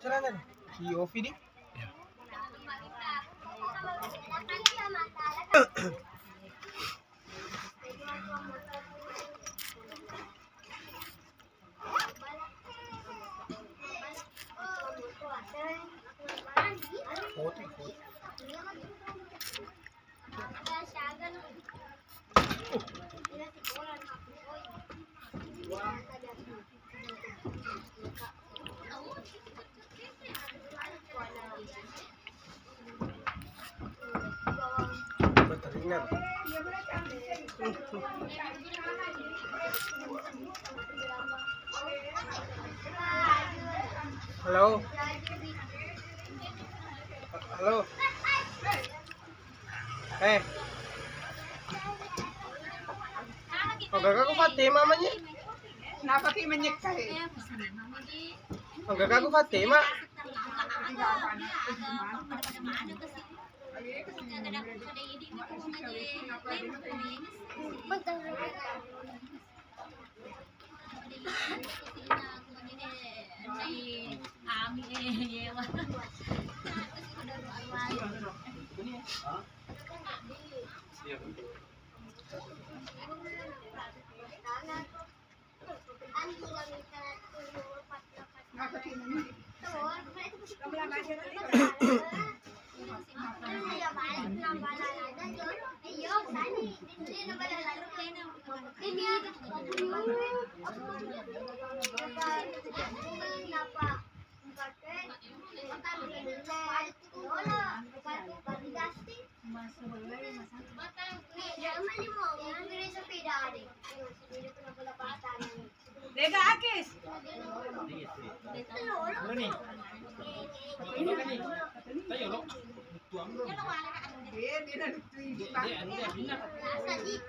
sekarang si Ovi di. Foto. Baterainya. Halo. Halo. Oh, gak aku Fatima mamanya. Kenapa kayak menyeka ya? Oh, gak aku Fatima. Lega akis. Dia